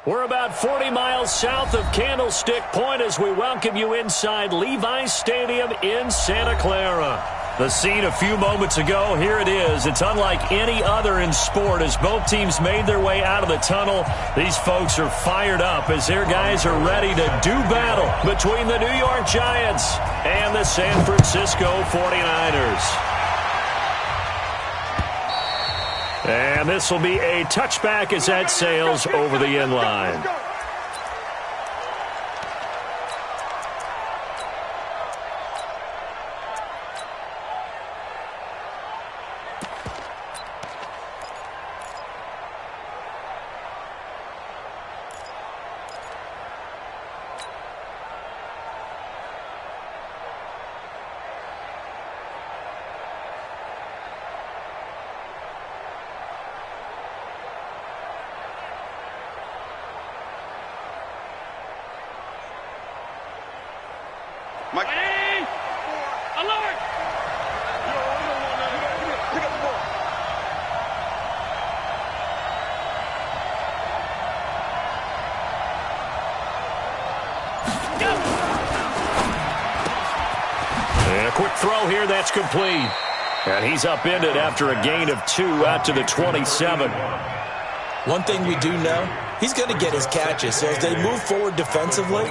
We're about 40 miles south of Candlestick Point as we welcome you inside Levi's Stadium in Santa Clara. The scene a few moments ago, here it is. It's unlike any other in sport as both teams made their way out of the tunnel. These folks are fired up as their guys are ready to do battle between the New York Giants and the San Francisco 49ers. And this will be a touchback as that sails over the end line. Mike. Ready? Alert! Pick up the ball. And a quick throw here, that's complete. And he's upended after a gain of 2 out to the 27. One thing we do know, he's going to get his catches. So as they move forward defensively,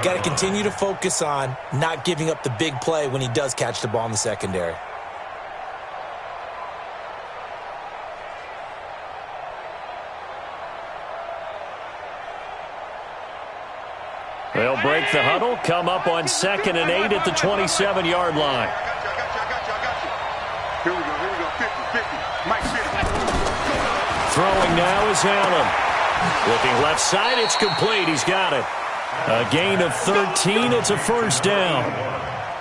got to continue to focus on not giving up the big play when he does catch the ball in the secondary. They'll break the huddle, come up on 2nd and 8 at the 27-yard line. Here we go, 50, Mike 50. Throwing now is Allen. Looking left side, it's complete. He's got it. A gain of 13. It's a first down.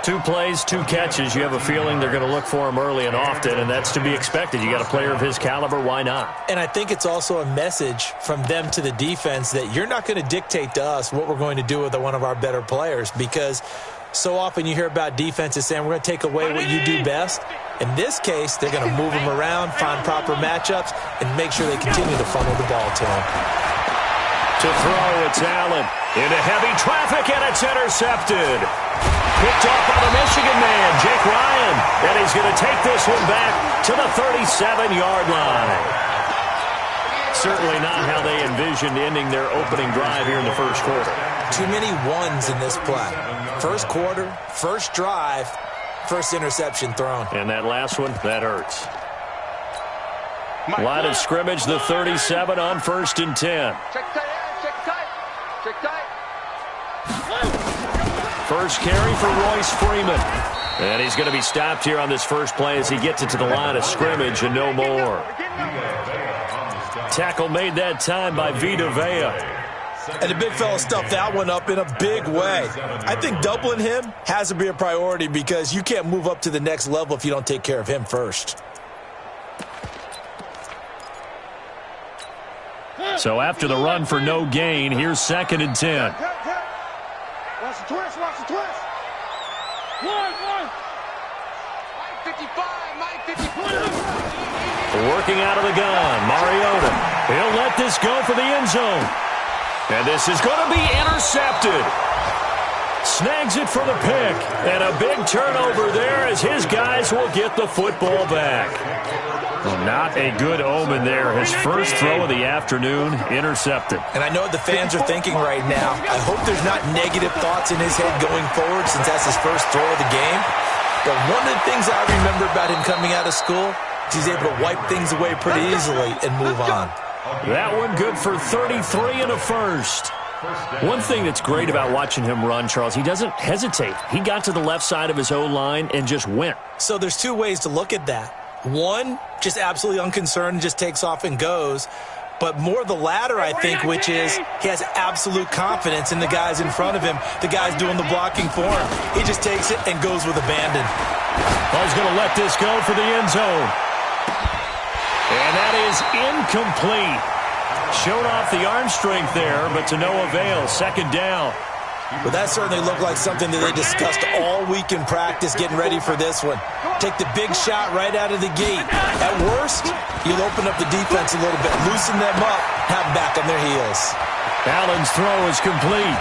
2 plays, 2 catches. You have a feeling they're going to look for him early and often, and that's to be expected. You got a player of his caliber, why not? And I think it's also a message from them to the defense that you're not going to dictate to us what we're going to do with one of our better players, because so often you hear about defenses saying we're going to take away what you do best. In this case, they're going to move him around, find proper matchups, and make sure they continue to funnel the ball to him. To throw, it's Allen. Into heavy traffic, and it's intercepted. Picked off by the Michigan man, Jake Ryan. And he's going to take this one back to the 37-yard line. Certainly not how they envisioned ending their opening drive here in the first quarter. Too many ones in this play. First quarter, first drive, first interception thrown. And that last one, that hurts. Line of scrimmage, the 37 on 1st and 10. Check tight, check tight, check tight. First carry for Royce Freeman. And he's going to be stopped here on this first play as he gets it to the line of scrimmage and no more. Tackle made that time by Vita Vea. And the big fella stuffed that one up in a big way. I think doubling him has to be a priority because you can't move up to the next level if you don't take care of him first. So after the run for no gain, here's 2nd and 10. Watch the twist, watch the twist. One. Mike 55, Mike 55. Working out of the gun, Mariota. He'll let this go for the end zone. And this is going to be intercepted. Snags it for the pick. And a big turnover there as his guys will get the football back. Well, not a good omen there. His first throw of the afternoon, intercepted. And I know what the fans are thinking right now. I hope there's not negative thoughts in his head going forward since that's his first throw of the game. But one of the things I remember about him coming out of school is he's able to wipe things away pretty easily and move on. That one good for 33 and a first. One thing that's great about watching him run, Charles, he doesn't hesitate. He got to the left side of his O-line and just went. So there's 2 ways to look at that. One, just absolutely unconcerned, just takes off and goes. But more the latter, I think, which is he has absolute confidence in the guys in front of him, the guys doing the blocking for him. He just takes it and goes with abandon. Well, he's going to let this go for the end zone. And that is incomplete. Showed off the arm strength there, but to no avail. 2nd down. Well, that certainly looked like something that they discussed all week in practice getting ready for this one. Take the big shot right out of the gate. At worst, you'll open up the defense a little bit, loosen them up, have them back on their heels. Allen's throw is complete.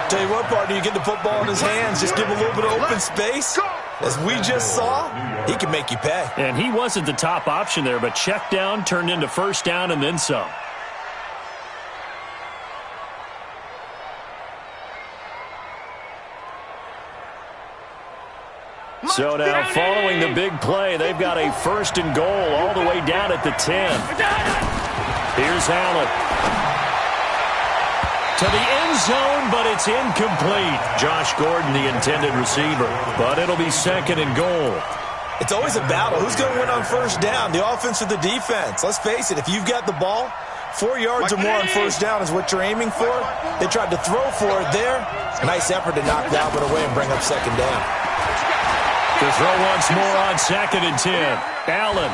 Tell you what, partner, you get the football in his hands, just give him a little bit of open space. As we just saw, he can make you pay. And he wasn't the top option there, but check down turned into first down and then some. So now following the big play, they've got a first and goal all the way down at the 10. Here's Allen. To the end zone, but it's incomplete. Josh Gordon, the intended receiver. But it'll be second and goal. It's always a battle. Who's going to win on first down, the offense or the defense? Let's face it, if you've got the ball, 4 yards or more on first down is what you're aiming for. They tried to throw for it there. Nice effort to knock Dalvin away and bring up second down. To throw once more on second and 10. Allen.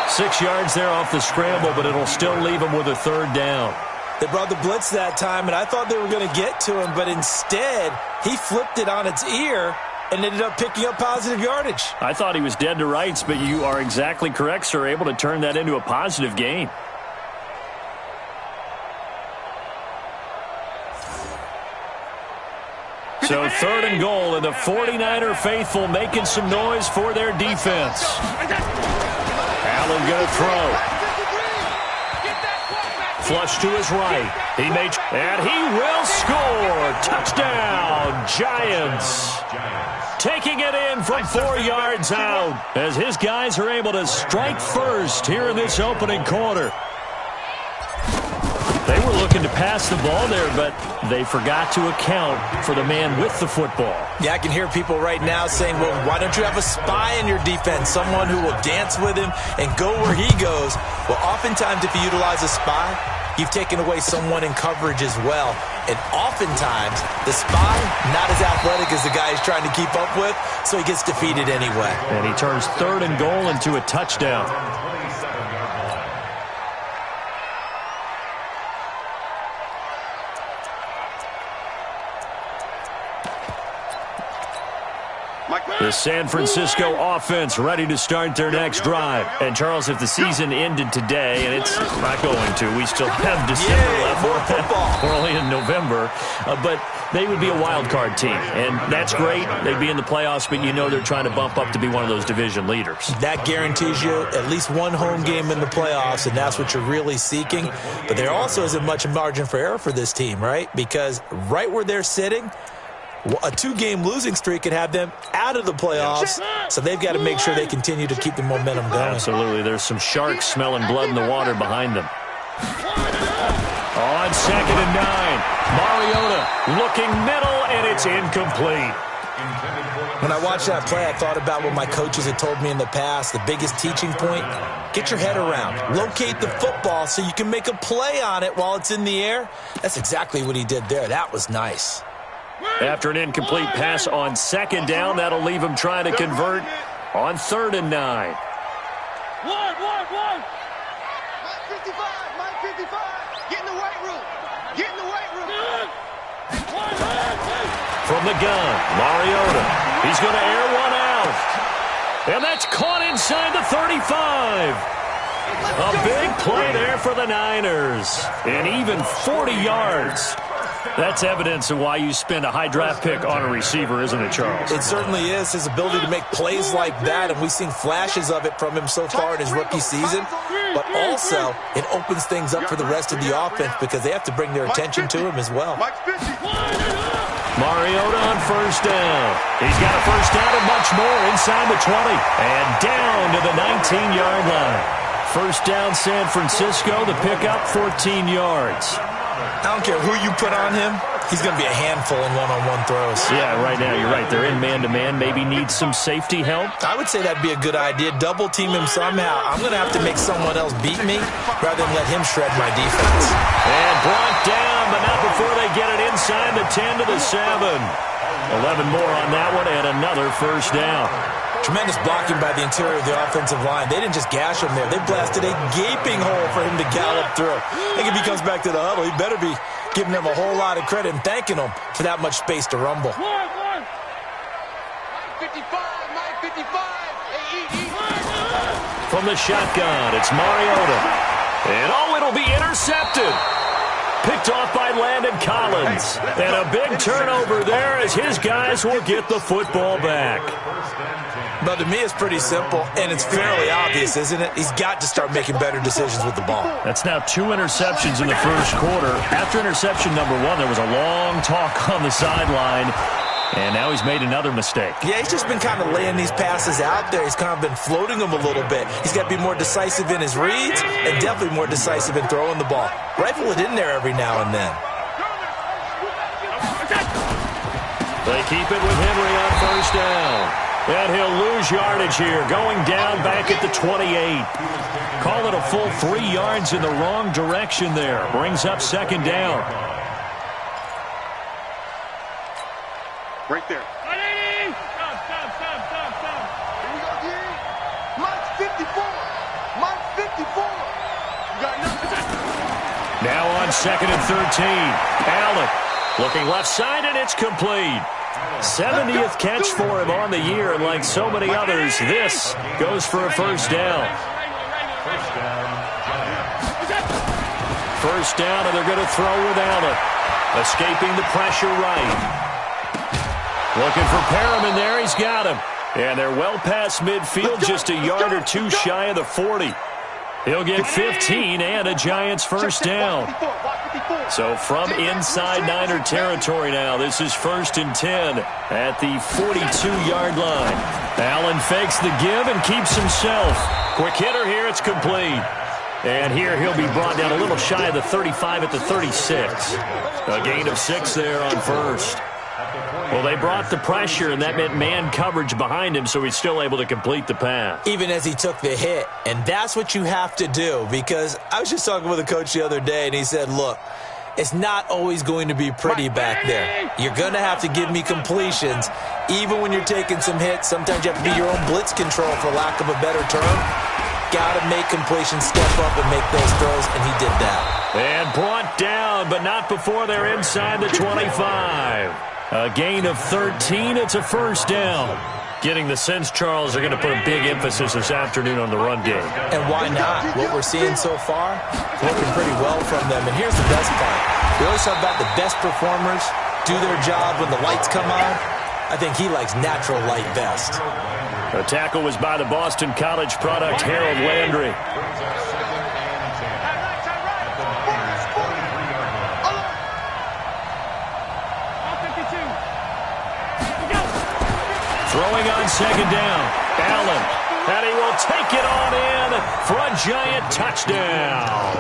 6 yards there off the scramble, but it'll still leave him with a third down. They brought the blitz that time, and I thought they were going to get to him, but instead he flipped it on its ear and ended up picking up positive yardage. I thought he was dead to rights, but you are exactly correct, sir, able to turn that into a positive gain. So third and goal, and the 49er faithful making some noise for their defense. Allen going to throw. Flush to his right. And he will score. Touchdown, Giants. Taking it in from 4 yards out as his guys are able to strike first here in this opening quarter. They were looking to pass the ball there, but they forgot to account for the man with the football. Yeah, I can hear people right now saying, well, why don't you have a spy in your defense, someone who will dance with him and go where he goes? Well, oftentimes if you utilize a spy, you've taken away someone in coverage as well. And oftentimes, the spy, not as athletic as the guy he's trying to keep up with, so he gets defeated anyway. And he turns third and goal into a touchdown. The San Francisco offense ready to start their next drive. And, Charles, if the season ended today, and it's not going to, we still have December left. More football. We're only in November. But they would be a wild card team. And that's great. They'd be in the playoffs, but you know they're trying to bump up to be one of those division leaders. That guarantees you at least one home game in the playoffs, and that's what you're really seeking. But there also isn't much margin for error for this team, right? Because right where they're sitting, a 2-game losing streak could have them out of the playoffs, so they've got to make sure they continue to keep the momentum going. Absolutely. There's some sharks smelling blood in the water behind them. On second and 9, Mariota looking middle, and it's incomplete. When I watched that play, I thought about what my coaches had told me in the past. The biggest teaching point, get your head around. Locate the football so you can make a play on it while it's in the air. That's exactly what he did there. That was nice. After an incomplete pass on second down, that'll leave him trying to convert on third and 9. One. Mike 55, Mike 55. Get in the weight room. Get in the weight room. From the gun, Mariota. He's going to air one out. And that's caught inside the 35. A big play there for the Niners. And even 40 yards. That's evidence of why you spend a high draft pick on a receiver, isn't it, Charles? It certainly is. His ability to make plays like that, and we've seen flashes of it from him so far in his rookie season. But also, it opens things up for the rest of the offense because they have to bring their attention to him as well. Mariota on first down. He's got a first down and much more inside the 20. And down to the 19-yard line. First down, San Francisco. The pickup, 14 yards. I don't care who you put on him. He's going to be a handful in one-on-one throws. Yeah, right now, you're right. They're in man-to-man. Maybe need some safety help. I would say that'd be a good idea. Double team him somehow. I'm going to have to make someone else beat me rather than let him shred my defense. And brought down, but not before they get it inside the 10 to the 7. 11 more on that one and another first down. Tremendous blocking by the interior of the offensive line. They didn't just gash him there. They blasted a gaping hole for him to gallop through. I think if he comes back to the huddle, he better be giving them a whole lot of credit and thanking them for that much space to rumble. 55. From the shotgun, it's Mariota. And it'll be intercepted. Picked off by Landon Collins. And a big turnover there as his guys will get the football back. But to me, it's pretty simple, and it's fairly obvious, isn't it? He's got to start making better decisions with the ball. That's now 2 interceptions in the first quarter. After interception number 1, there was a long talk on the sideline. And now he's made another mistake. Yeah, he's just been kind of laying these passes out there. He's kind of been floating them a little bit. He's got to be more decisive in his reads and definitely more decisive in throwing the ball. Rifle it in there every now and then. They keep it with Henry on first down. And he'll lose yardage here, going down back at the 28. Call it a full 3 yards in the wrong direction there. Brings up second down. Right there. Stop. Here we go, D. Mike 54. Mike 54. You got nothing. Now on 2nd and 13. Allen looking left side, and it's complete. 70th catch for him on the year, and like so many others, this goes for a first down. First down, and they're going to throw with Allen. Escaping the pressure right. Looking for Perriman there. He's got him. And they're well past midfield, just a yard or 2 shy of the 40. He'll get 15 and a Giants first down. So from inside Niner territory now, this is 1st and 10 at the 42-yard line. Allen fakes the give and keeps himself. Quick hitter here. It's complete. And here he'll be brought down a little shy of the 35 at the 36. A gain of 6 there on first. Well, they brought the pressure, and that meant man coverage behind him, so he's still able to complete the pass. Even as he took the hit, and that's what you have to do, because I was just talking with a coach the other day, and he said, look, it's not always going to be pretty back there. You're going to have to give me completions, even when you're taking some hits. Sometimes you have to be your own blitz control, for lack of a better term. Got to make completions, step up, and make those throws, and he did that. And brought down, but not before they're inside the 25. A gain of 13. It's a first down. Getting the sense, Charles, they're going to put a big emphasis this afternoon on the run game. And why not? What we're seeing so far, working pretty well from them. And here's the best part. We always talk about the best performers do their job when the lights come on. I think he likes natural light best. The tackle was by the Boston College product, Harold Landry. Throwing on second down. Allen. And he will take it on in for a Giant touchdown.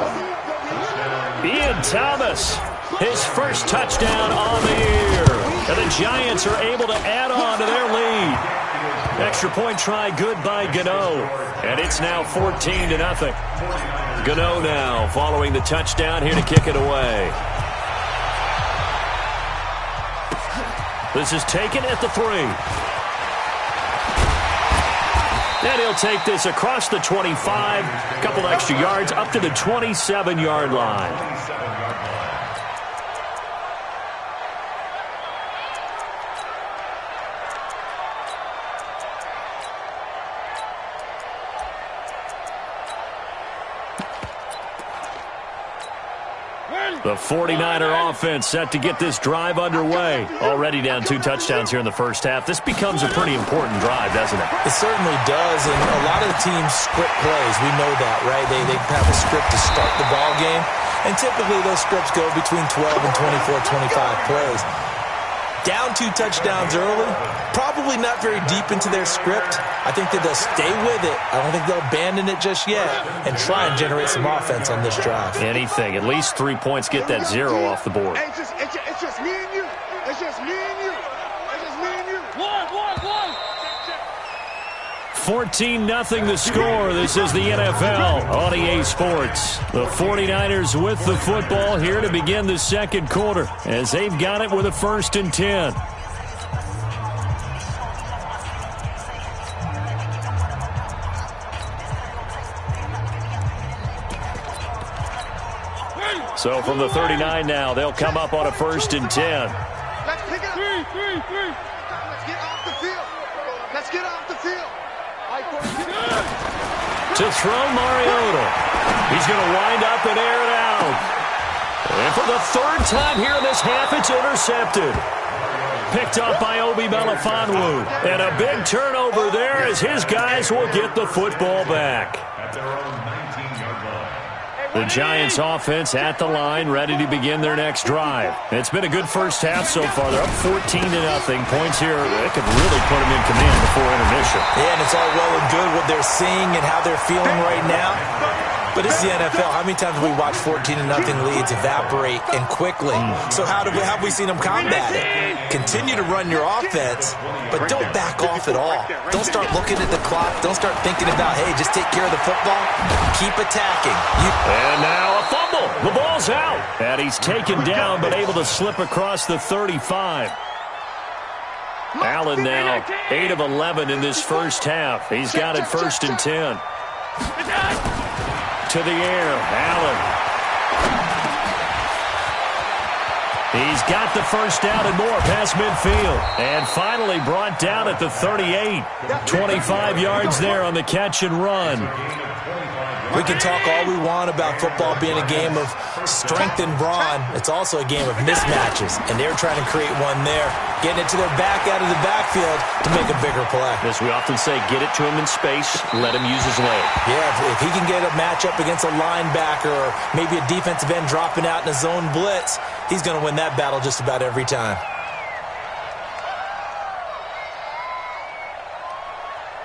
Ian Thomas, his first touchdown on the year. And the Giants are able to add on to their lead. Extra point try good by Gano. And it's now 14-0. Gano now following the touchdown here to kick it away. This is taken at the 3. And he'll take this across the 25, a couple extra yards, up to the 27-yard line. The 49er offense set to get this drive underway. Already down 2 touchdowns here in the first half. This becomes a pretty important drive, doesn't it? It certainly does, and a lot of the teams script plays. We know that, right? They have a script to start the ball game, and typically those scripts go between 12 and 24, 25 plays. Down 2 touchdowns early, probably not very deep into their script. I think that they'll stay with it. I don't think they'll abandon it just yet and try and generate some offense on this drive. Anything. At least 3 points, get that 0 off the board. It's just me and you. It's just me and you. It's just me and you. One. 14-0 the score. This is the NFL on EA Sports. The 49ers with the football here to begin the second quarter as they've got it with a 1st and 10. So from the 39 now, they'll come up on a 1st and 10. Let's pick it up. Let's get off the field. Let's get off the field. To throw Mariota. He's going to wind up and air it out. And for the 3rd time here in this half, it's intercepted. Picked up by Obi Melifonwu. And a big turnover there as his guys will get the football back. The Giants offense at the line, ready to begin their next drive. It's been a good first half so far. They're up 14-0. Points here, they could really put them in command before intermission. Yeah, and it's all well and good what they're seeing and how they're feeling right now. But it's the NFL. How many times have we watched 14-0 leads evaporate and quickly? So how have we seen them combat it? Continue to run your offense, but don't back off at all. Don't start looking at the clock. Don't start thinking about, hey, just take care of the football. Keep attacking. And now a fumble. The ball's out. And he's taken down, but able to slip across the 35. Allen now 8 of 11 in this first half. He's got it 1st and 10. To the air, Allen. He's got the first down and more past midfield. And finally brought down at the 38. 25 yards there on the catch and run. We can talk all we want about football being a game of strength and brawn. It's also a game of mismatches, and they're trying to create one there, getting it to their back out of the backfield to make a bigger play. As we often say, get it to him in space, let him use his leg. Yeah, if he can get a matchup against a linebacker or maybe a defensive end dropping out in a zone blitz, he's going to win that battle just about every time.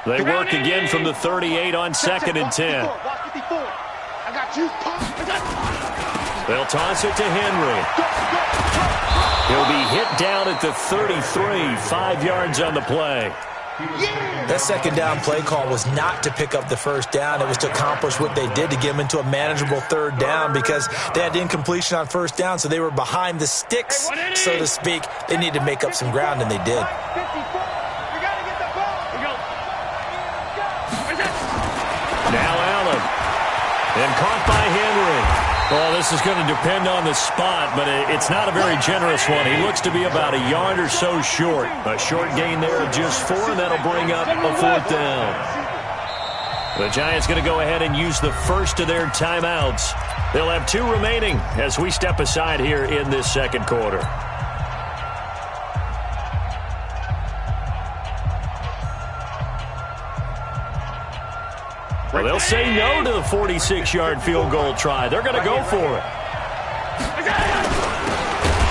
They work again from the 38 on 2nd and 10. I got you. They'll toss it to Henry. He'll be hit down at the 33, 5 yards on the play. That 2nd down play call was not to pick up the 1st down. It was to accomplish what they did to get them into a manageable 3rd down because they had incompletion on 1st down, so they were behind the sticks, so to speak. They needed to make up some ground, and they did. Now Allen. And caught by Henry. Well, this is going to depend on the spot, but it's not a very generous one. He looks to be about a yard or so short. A short gain there of just 4, and that'll bring up a 4th down. The Giants going to go ahead and use the first of their timeouts. They'll have 2 remaining as we step aside here in this 2nd quarter. Well, they'll say no to the 46-yard field goal try. They're going to go for it.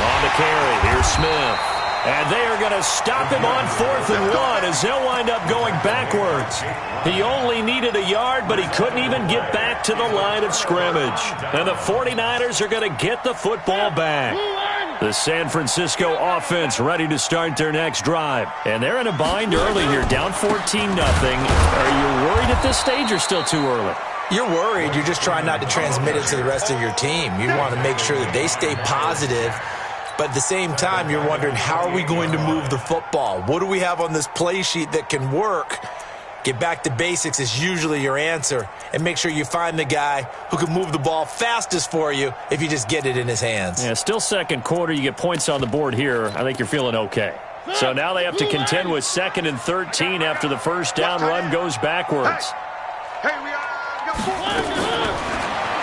On the carry, here's Smith. And they are going to stop him on 4th and 1 as they'll wind up going backwards. He only needed a yard, but he couldn't even get back to the line of scrimmage. And the 49ers are going to get the football back. The San Francisco offense ready to start their next drive. And they're in a bind early here, down 14-0. Are you worried at this stage or still too early? You're worried. You're just trying not to transmit it to the rest of your team. You want to make sure that they stay positive. But at the same time, you're wondering, how are we going to move the football? What do we have on this play sheet that can work? Get back to basics is usually your answer. And make sure you find the guy who can move the ball fastest for you if you just get it in his hands. Yeah, still 2nd quarter. You get points on the board here. I think you're feeling okay. So now they have to contend with 2nd and 13 after the 1st down run goes backwards.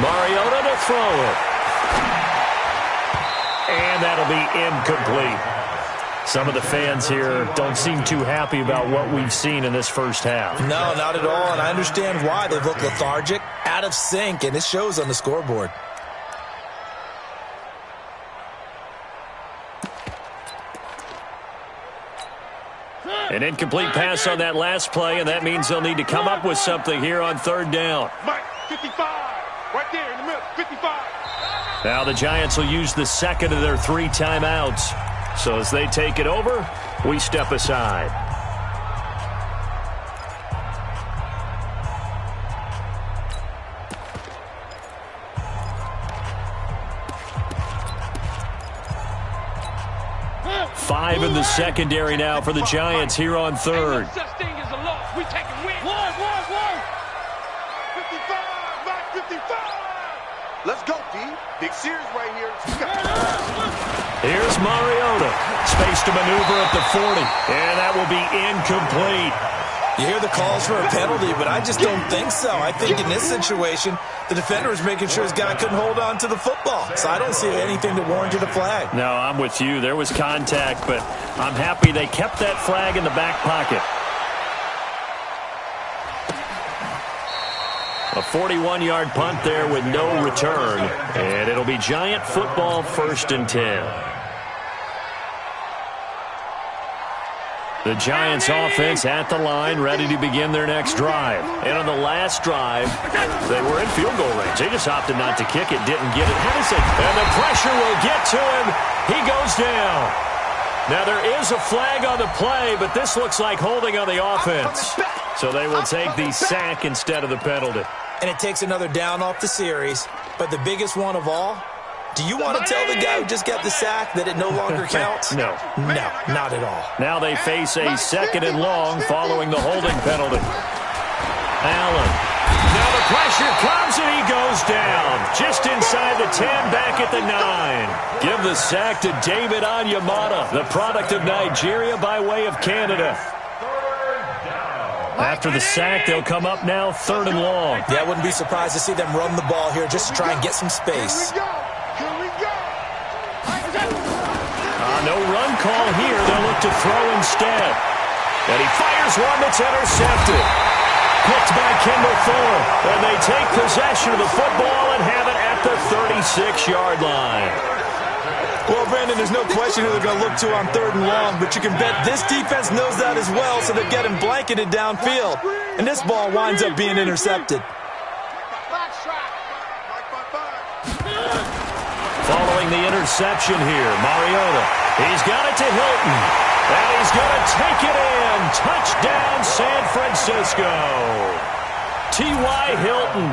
Mariota to throw it. And that'll be incomplete. Some of the fans here don't seem too happy about what we've seen in this first half. No, not at all, and I understand why. They've looked lethargic, out of sync, and it shows on the scoreboard. An incomplete pass on that last play, and that means they'll need to come up with something here on 3rd down. Mike, 55, right there in the middle, 55. Now the Giants will use the 2nd of their 3 timeouts. So as they take it over, we step aside. Five in the secondary now for the Giants here on 3rd. Such thing as a loss. We take a win. One. 55, Mike, 55. Let's go, D. Big series right here. Here's Mariota. Space to maneuver at the 40. And that will be incomplete. You hear the calls for a penalty, but I just don't think so. I think in this situation, the defender was making sure his guy couldn't hold on to the football. So I don't see anything that warranted a flag. No, I'm with you. There was contact, but I'm happy they kept that flag in the back pocket. A 41-yard punt there with no return. And it'll be Giant football, 1st and 10. The Giants offense at the line, ready to begin their next drive. And on the last drive, they were in field goal range. They just opted not to kick it, didn't get it. How does it? And the pressure will get to him. He goes down. Now there is a flag on the play, but this looks like holding on the offense. So they will take the sack instead of the penalty. And it takes another down off the series. But the biggest one of all, do you want to tell the guy who just got the sack that it no longer counts? No. No, not at all. Now they face a 2nd and long following the holding penalty. Allen. Now the pressure comes and he goes down. Just inside the 10, back at the 9. Give the sack to David Onyemata, the product of Nigeria by way of Canada. After the sack, they'll come up now 3rd and long. Yeah, I wouldn't be surprised to see them run the ball here just to try and get some space. No run call here. They'll look to throw instead. And he fires one that's intercepted. Picked by Kendall Fuller. And they take possession of the football and have it at the 36-yard line. Well, Brandon, there's no question who they're going to look to on 3rd and long, but you can bet this defense knows that as well, so they're getting blanketed downfield. And this ball winds up being intercepted. Following the interception here, Mariota. He's got it to Hilton. And he's going to take it in. Touchdown, San Francisco. T.Y. Hilton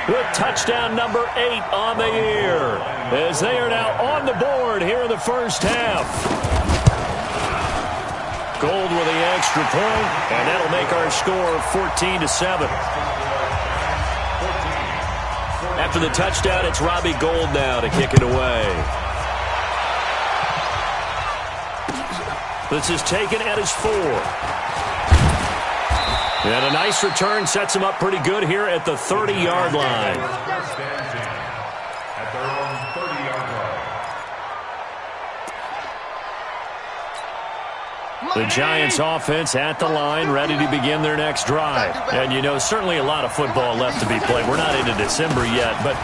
with touchdown number 8 on the year, as they are now on the board here in the first half. Gold with the extra point, and that'll make our score 14-7. After the touchdown, it's Robbie Gould now to kick it away. This is taken at his 4. And a nice return sets him up pretty good here at the 30-yard line. The Giants offense at the line, ready to begin their next drive. And, you know, certainly a lot of football left to be played. We're not into December yet, but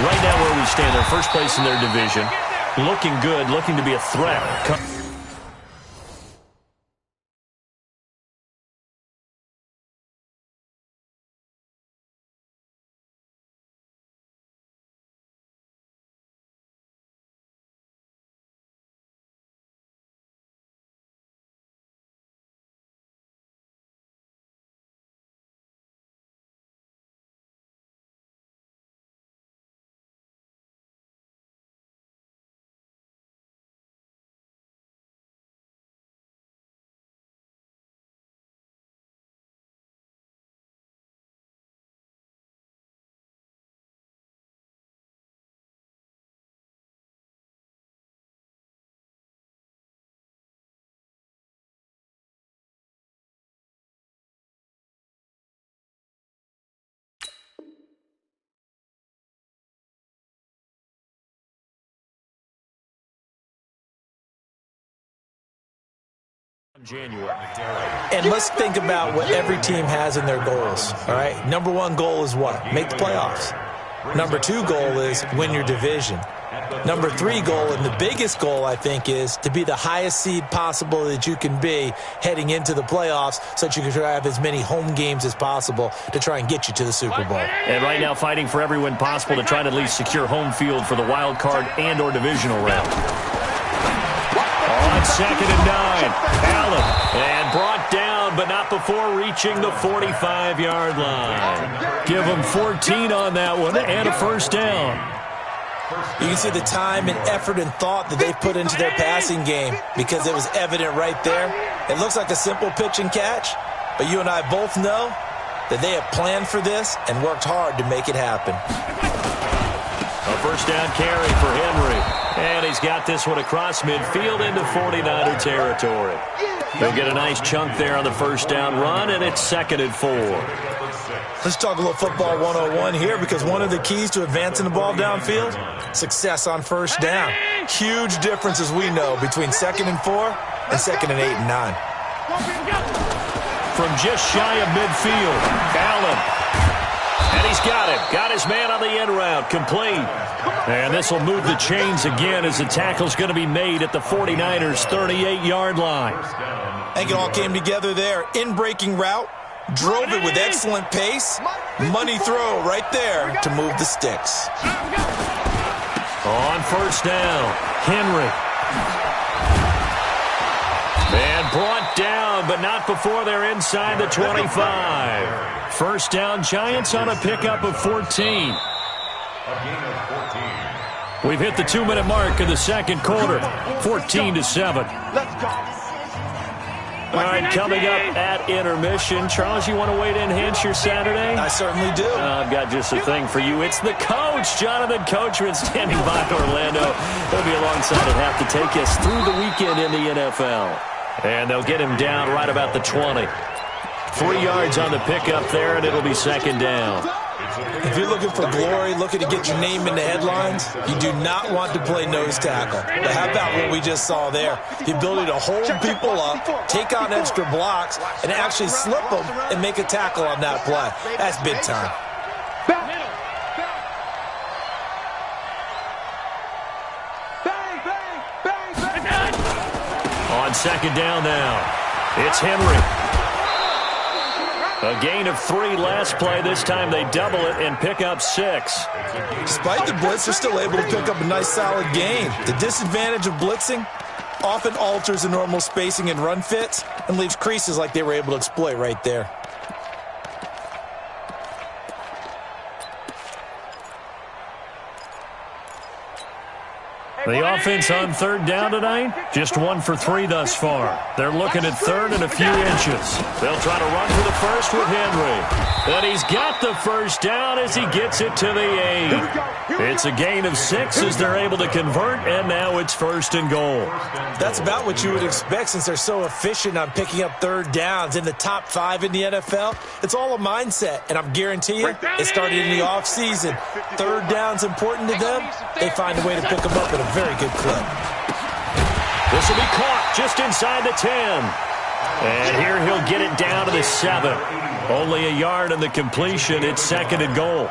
right now where we stand, they're first place in their division. Looking good, looking to be a threat. January. And let's think about what every team has in their goals, all right? Number 1 goal is what? Make the playoffs. Number 2 goal is win your division. Number 3 goal, and the biggest goal, I think, is to be the highest seed possible that you can be heading into the playoffs so that you can try to have as many home games as possible to try and get you to the Super Bowl. And right now fighting for every win possible to try to at least secure home field for the wild card and or divisional round. On 2nd and 9, Allen, and brought down, but not before reaching the 45-yard line. Give them 14 on that one and a first down. You can see the time and effort and thought that they put into their passing game because it was evident right there. It looks like a simple pitch and catch, but you and I both know that they have planned for this and worked hard to make it happen. A A first down carry for Henry. And he's got this one across midfield into 49er territory. He'll get a nice chunk there on the first down run, and it's 2nd and 4. Let's talk a little football 101 here, because one of the keys to advancing the ball downfield, success on first down. Huge difference, as we know, between 2nd and 4 and 2nd and 8 and 9. From just shy of midfield, Allen. And he's got him. Got his man on the end route. Complete. And this will move the chains again as the tackle's going to be made at the 49ers' 38-yard line. I think it all came together there. In-breaking route. Drove it with excellent pace. Money throw right there to move the sticks. On first down, Henry. And brought down, but not before they're inside the 25. First down, Giants on a pickup of 14. We've hit the 2-minute mark of the second quarter, 14-7. Let's go. All right, coming up at intermission. Charles, you want to wait in, enhance your Saturday? I certainly do. I've got just a thing for you. It's the coach, Jonathan Coachman, standing by Orlando. He'll be alongside and have to take us through the weekend in the NFL. And they'll get him down right about the 20. 3 yards on the pickup there, and it'll be 2nd down. If you're looking for glory, looking to get your name in the headlines, you do not want to play nose tackle. But how about what we just saw there? The ability to hold people up, take on extra blocks, and actually slip them and make a tackle on that play. That's big time. On 2nd down now, it's Henry. A gain of 3 last play. This time they double it and pick up 6. Despite the blitz, they're still able to pick up a nice solid gain. The disadvantage of blitzing often alters the normal spacing and run fits and leaves creases like they were able to exploit right there. The offense on 3rd down tonight, just 1 for 3 thus far. They're looking at 3rd and a few inches. They'll try to run for the first with Henry. And he's got the first down as he gets it to the 8. It's a gain of 6 as they're able to convert, and now it's 1st and goal. That's about what you would expect since they're so efficient on picking up 3rd downs. In the top 5 in the NFL, it's all a mindset, and I'm guarantee you it started in the offseason. 3rd down's important to them. They find a way to pick them up at a very good clip. This will be caught just inside the 10. And here he'll get it down to the 7. Only a yard in the completion. It's 2nd and goal.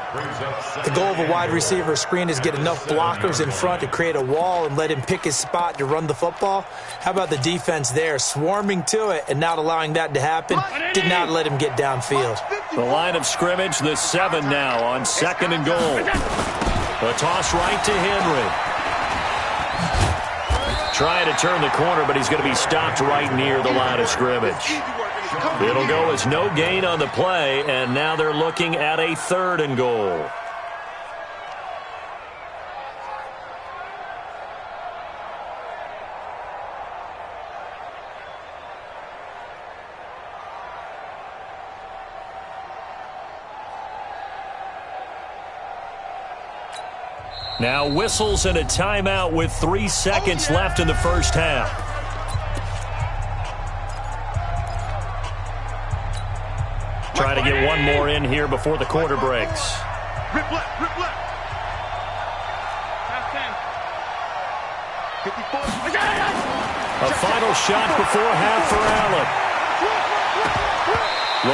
The goal of a wide receiver screen is get enough blockers in front to create a wall and let him pick his spot to run the football. How about the defense there, swarming to it and not allowing that to happen? Did not let him get downfield. The line of scrimmage, the 7 now on 2nd and goal. A toss right to Henry. Trying to turn the corner, but he's going to be stopped right near the line of scrimmage. It'll go as no gain on the play, and now they're looking at a 3rd and goal. Now whistles and a timeout with 3 seconds left in the first half. Trying to get one more in here before the quarter breaks. Rip left, rip left. A final shot before half for Allen.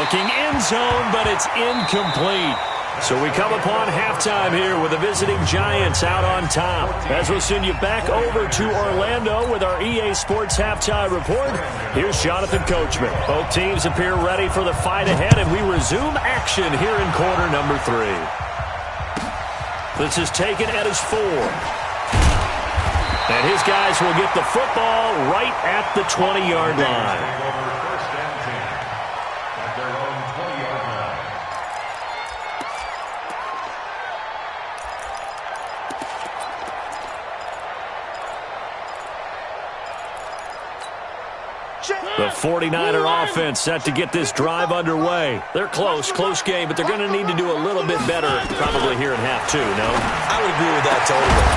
Looking end zone, but it's incomplete. So we come upon halftime here with the visiting Giants out on top. As we'll send you back over to Orlando with our EA Sports Halftime Report, here's Jonathan Coachman. Both teams appear ready for the fight ahead, and we resume action here in quarter number 3. This is taken at his 4. And his guys will get the football right at the 20-yard line. The 49er offense set to get this drive underway. They're close game, but they're going to need to do a little bit better probably here in half two, no? I would agree with that totally.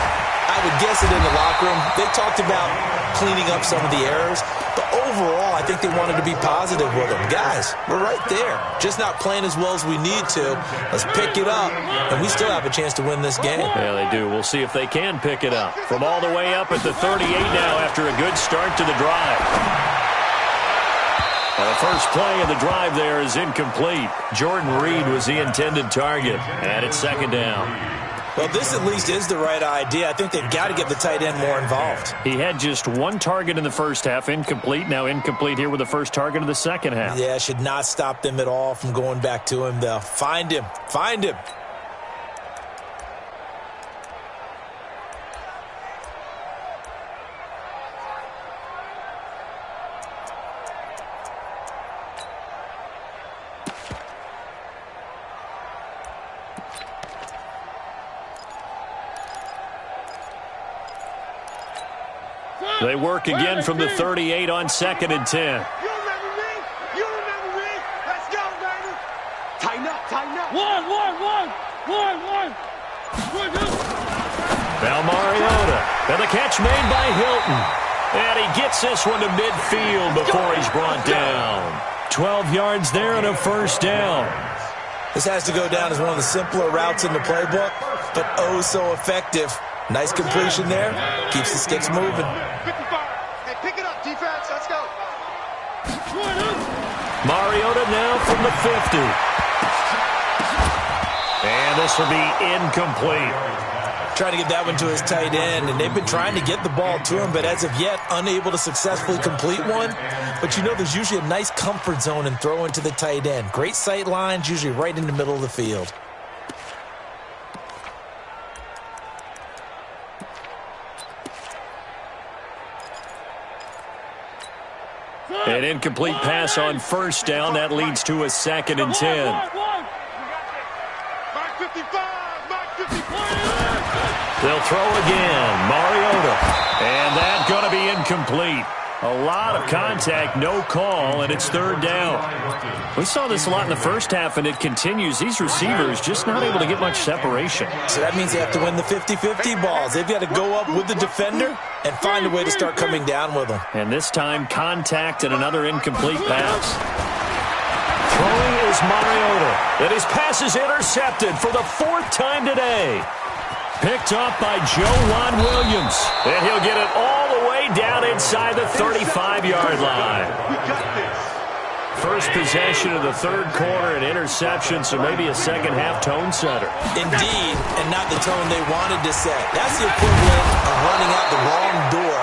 I would guess it in the locker room. They talked about cleaning up some of the errors, but overall, I think they wanted to be positive with them. Guys, we're right there. Just not playing as well as we need to. Let's pick it up, and we still have a chance to win this game. Yeah, they do. We'll see if they can pick it up. From all the way up at the 38 now after a good start to the drive. Well, the first play of the drive there is incomplete. Jordan Reed was the intended target, and it's second down. Well, this at least is the right idea. I think they've got to get the tight end more involved. He had just one target in the first half, incomplete. Now incomplete here with the first target of the second half. Yeah, should not stop them at all from going back to him, though. Find him. Find him. They work again from the 38 on 2nd and 10. You remember me? You remember me? Let's go, baby. Tighten up, tighten up. One. Now Mariota. And the catch made by Hilton. And he gets this one to midfield before he's brought down. 12 yards there and a first down. This has to go down as one of the simpler routes in the playbook, but oh so effective. Nice completion there. Keeps the sticks moving. 55. Hey, pick it up, defense. Let's go. Mariota now from the 50. And this will be incomplete. Trying to get that one to his tight end, and they've been trying to get the ball to him, but as of yet, unable to successfully complete one. But you know there's usually a nice comfort zone in throwing to the tight end. Great sight lines, usually right in the middle of the field. An incomplete pass on first down. That leads to a 2nd and 10. Mark 55. Mark 55. They'll throw again. Mariota. And that's going to be incomplete. A lot of contact, no call, and it's 3rd down. We saw this a lot in the first half, and it continues. These receivers just not able to get much separation. So that means they have to win the 50-50 balls. They've got to go up with the defender and find a way to start coming down with them. And this time, contact and another incomplete pass. Throwing is Mariota. And his pass is intercepted for the 4th time today. Picked up by Juan Williams. And he'll get it all the way down inside the 35-yard line. First possession of the 3rd quarter, an interception, so maybe a second-half tone setter. Indeed, and not the tone they wanted to set. That's the equivalent of running out the wrong door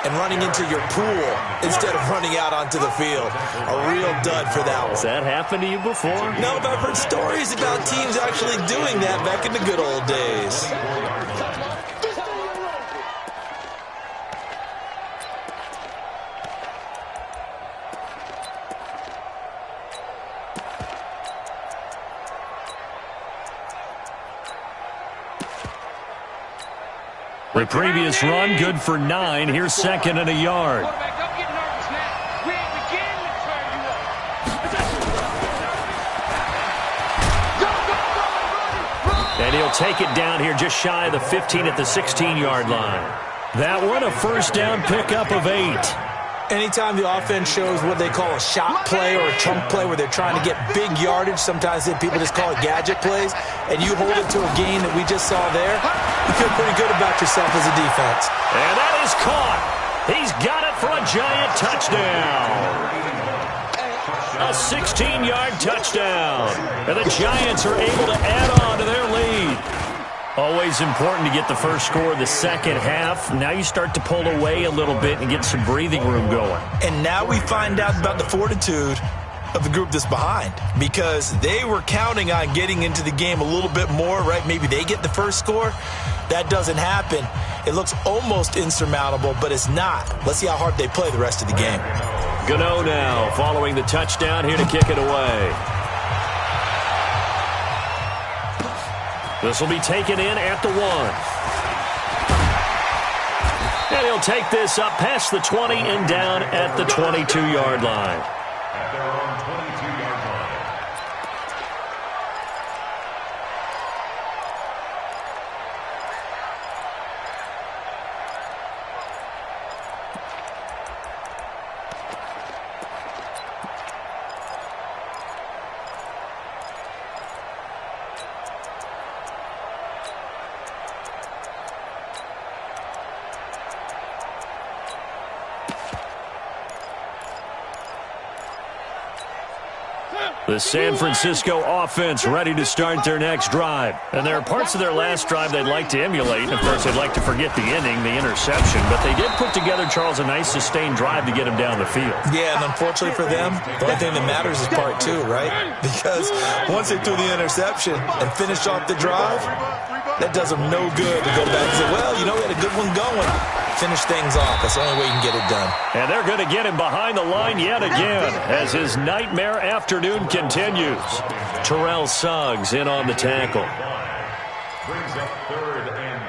and running into your pool instead of running out onto the field. A real dud for that one. Has that happened to you before? No, but I've heard stories about teams actually doing that back in the good old days. The previous run, good for 9. Here's 2nd and a yard. And he'll take it down here just shy of the 15 at the 16-yard line. That one, a first down pickup of 8. Anytime the offense shows what they call a shot play or a chunk play where they're trying to get big yardage, sometimes people just call it gadget plays, and you hold it to a gain that we just saw there, you feel pretty good about yourself as a defense. And that is caught. He's got it for a giant touchdown. A 16-yard touchdown. And the Giants are able to add on to their lead. Always important to get the first score of the second half. Now you start to pull away a little bit and get some breathing room going. And now we find out about the fortitude of the group that's behind, because they were counting on getting into the game a little bit more, right? Maybe they get the first score. That doesn't happen. It looks almost insurmountable, but it's not. Let's see how hard they play the rest of the game. Gano now following the touchdown here to kick it away. This will be taken in at the 1. And he'll take this up past the 20 and down at the 22-yard line. At their own 22-yard line. The San Francisco offense ready to start their next drive. And there are parts of their last drive they'd like to emulate. And, of course, they'd like to forget the ending, the interception. But they did put together, Charles, a nice sustained drive to get him down the field. Yeah, and unfortunately for them, the only thing that matters is part two, right? Because once they threw the interception and finished off the drive, that does them no good to go back and say, well, you know, we had a good one going. Finish things off. That's the only way you can get it done. And they're going to get him behind the line yet again as his nightmare afternoon continues. Terrell Suggs in on the tackle. Brings up 3rd and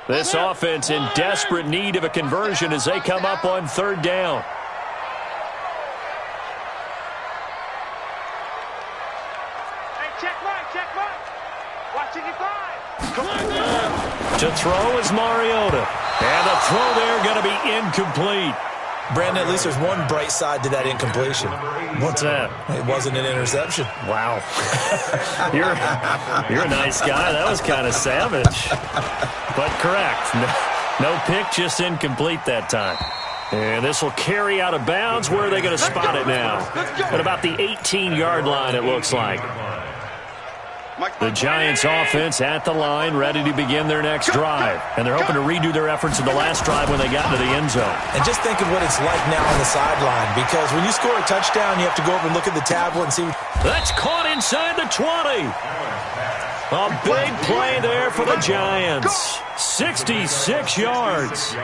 5. This offense in desperate need of a conversion as they come up on 3rd down. Check right. Watching it fly. Come on. To throw is Mariota. And the throw there going to be incomplete. Brandon, at least there's one bright side to that incompletion. What's that? It wasn't an interception. Wow. You're a nice guy. That was kind of savage. But correct. No pick, just incomplete that time. And this will carry out of bounds. Where are they going to spot it now? At about the 18-yard line, it looks like. The Giants offense at the line, ready to begin their next drive. And they're hoping to redo their efforts in the last drive when they got into the end zone. And just think of what it's like now on the sideline, because when you score a touchdown, you have to go over and look at the tablet and see. That's caught inside the 20. A big play there for the Giants. 66 yards.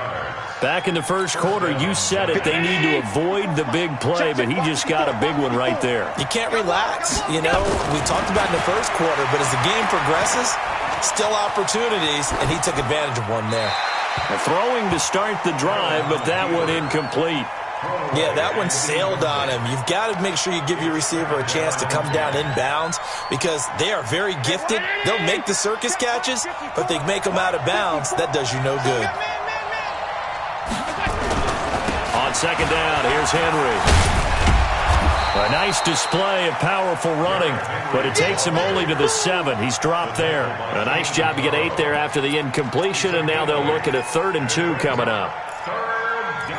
Back in the first quarter, you said it. They need to avoid the big play, but he just got a big one right there. You can't relax. You know, we talked about in the first quarter, but as the game progresses, still opportunities, and he took advantage of one there. Throwing to start the drive, but that one incomplete. Yeah, that one sailed on him. You've got to make sure you give your receiver a chance to come down inbounds because they are very gifted. They'll make the circus catches, but they make them out of bounds. That does you no good. On 2nd down, here's Henry. A nice display of powerful running, but it takes him only to the 7. He's dropped there. A nice job to get 8 there after the incompletion, and now they'll look at a 3rd and 2 coming up. 3rd down.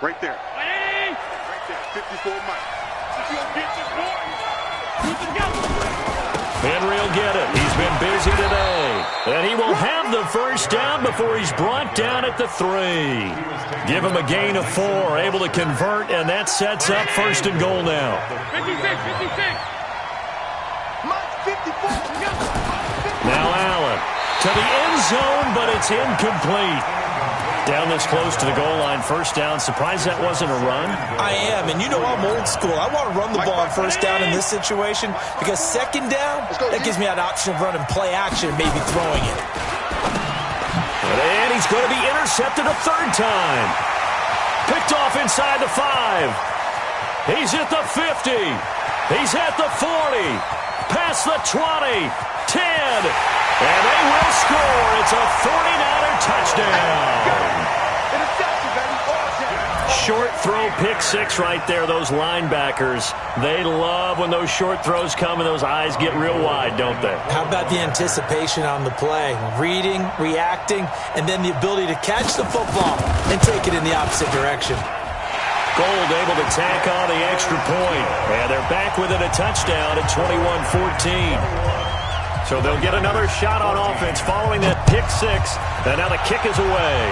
Right there. 54 Mike. Henry will get it. He's been busy today. And he will have the first down before he's brought down at the 3. Give him a gain of 4, able to convert, and that sets up 1st and goal now. 56. Mike, 54. Now Allen to the end zone, but it's incomplete. Down this close to the goal line, 1st down. Surprised that wasn't a run? I am, and you know I'm old school. I want to run the ball on 1st down in this situation because 2nd down, that gives me an option of running play action, maybe throwing it. And he's going to be intercepted a 3rd time. Picked off inside the 5. He's at the 50. He's at the 40. Past the 20. 10. And they will score. It's a 49er touchdown. Short throw, pick 6 right there. Those linebackers, they love when those short throws come and those eyes get real wide, don't they? How about the anticipation on the play? Reading, reacting, and then the ability to catch the football and take it in the opposite direction. Gold able to tack on the extra point. And they're back within a touchdown at 21-14. So they'll get another shot on offense following that pick 6. And now the kick is away.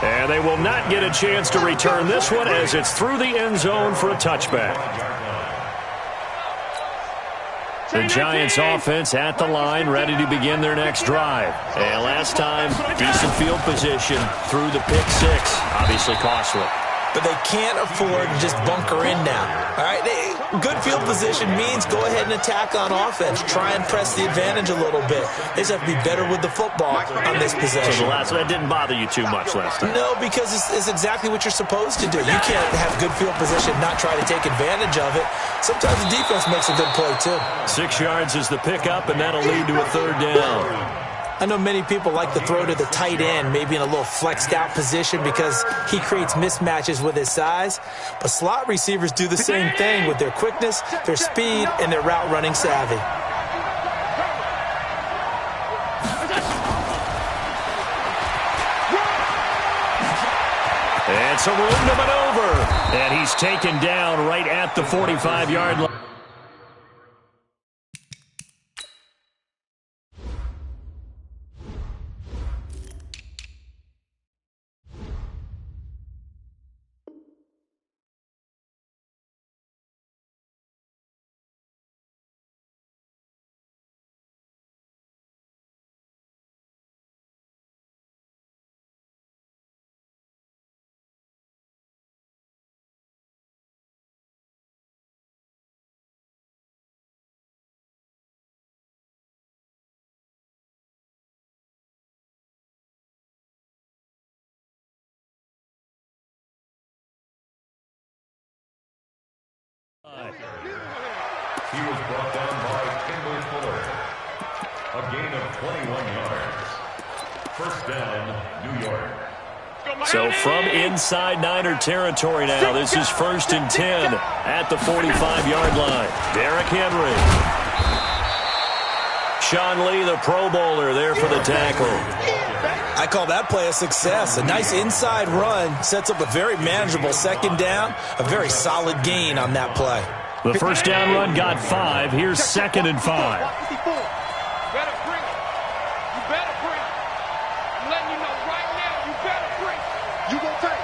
And they will not get a chance to return this one as it's through the end zone for a touchback. The Giants offense at the line, ready to begin their next drive. And last time, decent field position through the pick 6. Obviously costly. but they can't afford to just bunker in now. All right, good field position means go ahead and attack on offense. Try and press the advantage a little bit. They just have to be better with the football on this possession. So that didn't bother you too much last time? No, because it's exactly what you're supposed to do. You can't have good field position and not try to take advantage of it. Sometimes the defense makes a good play, too. 6 yards is the pickup, and that'll lead to a third down. I know many people like to throw to the tight end, maybe in a little flexed out position because he creates mismatches with his size. But slot receivers do the same thing with their quickness, their speed, and their route running savvy. And some room to maneuver. And he's taken down right at the 45-yard line. He was brought down by Kendall Fuller. A gain of 21 yards. First down, New York. So from inside Niner territory now, this is 1st and 10 at the 45-yard line. Derrick Henry. Sean Lee, the Pro Bowler, there for the tackle. I call that play a success. A nice inside run sets up a very manageable second down, a very solid gain on that play. The first down run got 5. Here's 2nd and 5. Better bring it. You better bring it. I'm letting you know right now, you better bring it. You gonna take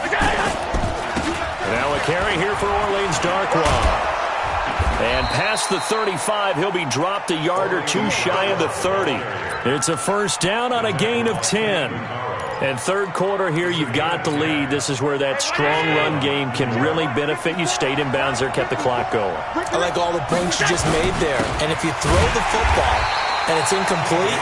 it. Now a carry here for Orleans Darkwa. And past the 35, he'll be dropped a yard or two shy of the 30. It's a first down on a gain of 10. And third quarter here, you've got the lead. This is where that strong run game can really benefit you. Stayed in bounds there, kept the clock going. I like all the points you just made there. And if you throw the football and it's incomplete,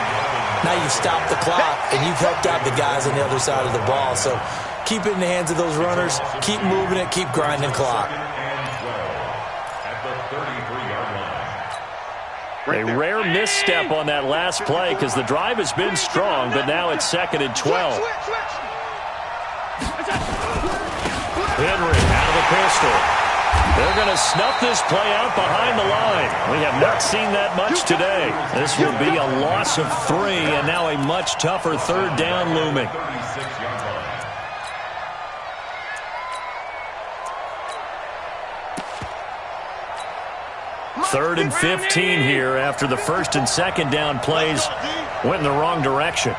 now you've stopped the clock and you've helped out the guys on the other side of the ball. So keep it in the hands of those runners. Keep moving it. Keep grinding clock. A rare misstep on that last play because the drive has been strong, but now it's 2nd and 12. Henry out of the pistol. They're going to snuff this play out behind the line. We have not seen that much today. This will be a loss of 3, and now a much tougher third down looming. Third and 15 here after the first and second down plays went in the wrong direction.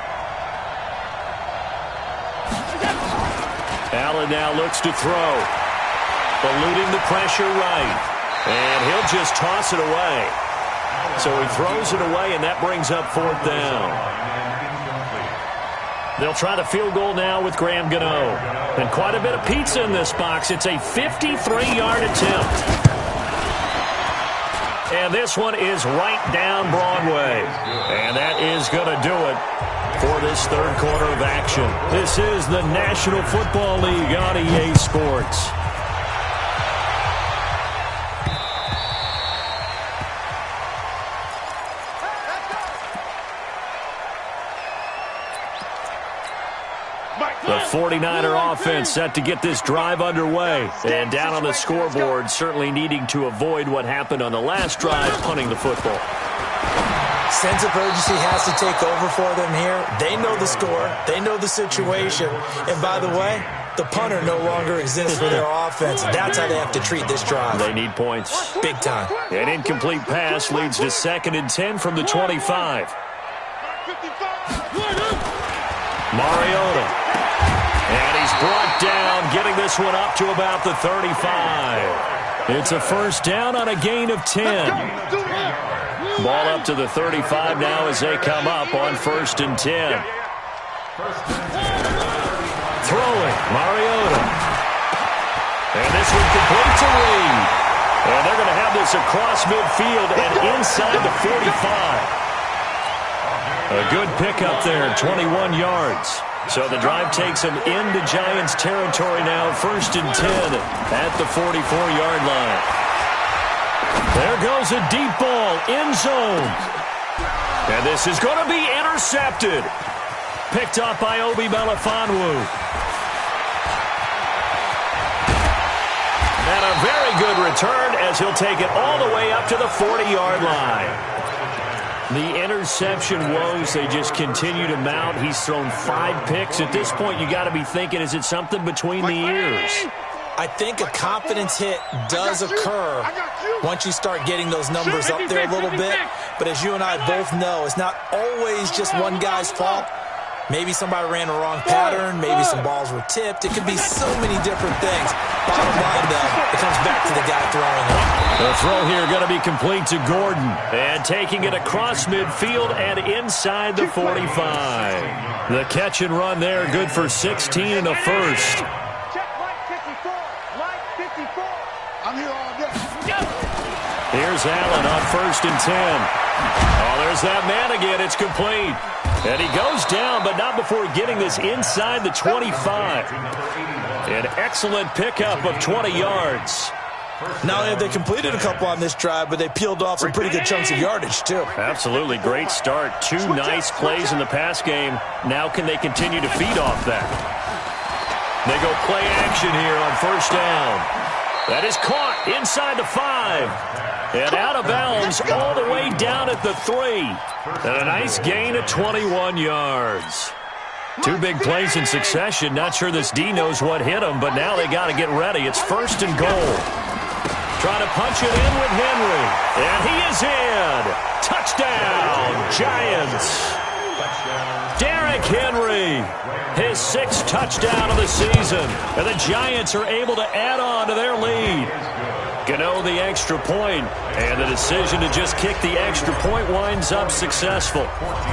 Allen now looks to throw. Eluding the pressure right. And he'll just toss it away. So he throws it away, and that brings up 4th down. They'll try the field goal now with Graham Gano. And quite a bit of pizza in this box. It's a 53-yard attempt. And this one is right down Broadway. And that is going to do it for this third quarter of action. This is the National Football League on EA Sports. The 49er offense set to get this drive underway. And down on the scoreboard, certainly needing to avoid what happened on the last drive, punting the football. Sense of urgency has to take over for them here. They know the score. They know the situation. And by the way, the punter no longer exists for their offense. That's how they have to treat this drive. They need points. Big time. An incomplete pass leads to 2nd and 10 from the 25. Mariota. And he's brought down, getting this one up to about the 35. It's a first down on a gain of 10. Ball up to the 35 now as they come up on 1st and 10. Throwing, Mariota. this one complete to Reed. And they're going to have this across midfield and inside the 45. A good pickup there, 21 yards. So the drive takes them into Giants territory now, 1st and 10 at the 44-yard line. There goes a deep ball, end zone. And this is going to be intercepted. Picked up by Obi Melifonwu. And a very good return as he'll take it all the way up to the 40-yard line. The interception woes, they just continue to mount. He's thrown 5 picks. At this point, you got to be thinking, is it something between the ears? I think a confidence hit does occur once you start getting those numbers up there a little bit. But as you and I both know, it's not always just one guy's fault. Maybe somebody ran a wrong pattern. Maybe some balls were tipped. It could be so many different things. Bottom line, though, it comes back to the guy throwing it. The throw here going to be complete to Gordon. And taking it across midfield and inside the 45. The catch and run there, good for 16 and a first. Check Mike 54. Mike 54. I'm here all day. Here's Allen on 1st and 10. Oh, there's that man again. It's complete. And he goes down, but not before getting this inside the 25. An excellent pickup of 20 yards. Not only have they completed a couple on this drive, but they peeled off some pretty good chunks of yardage, too. Absolutely great start. 2 nice plays in the pass game. Now can they continue to feed off that? They go play action here on 1st down. That is caught inside the 5. And out of bounds all the way down at the 3. And a nice gain of 21 yards. 2 big plays in succession. Not sure this D knows what hit him, but now they got to get ready. It's 1st and goal. Trying to punch it in with Henry. And he is in. Touchdown, Giants. Derrick Henry, his 6th touchdown of the season. And the Giants are able to add on to their lead. Gano the extra point, and the decision to just kick the extra point winds up successful.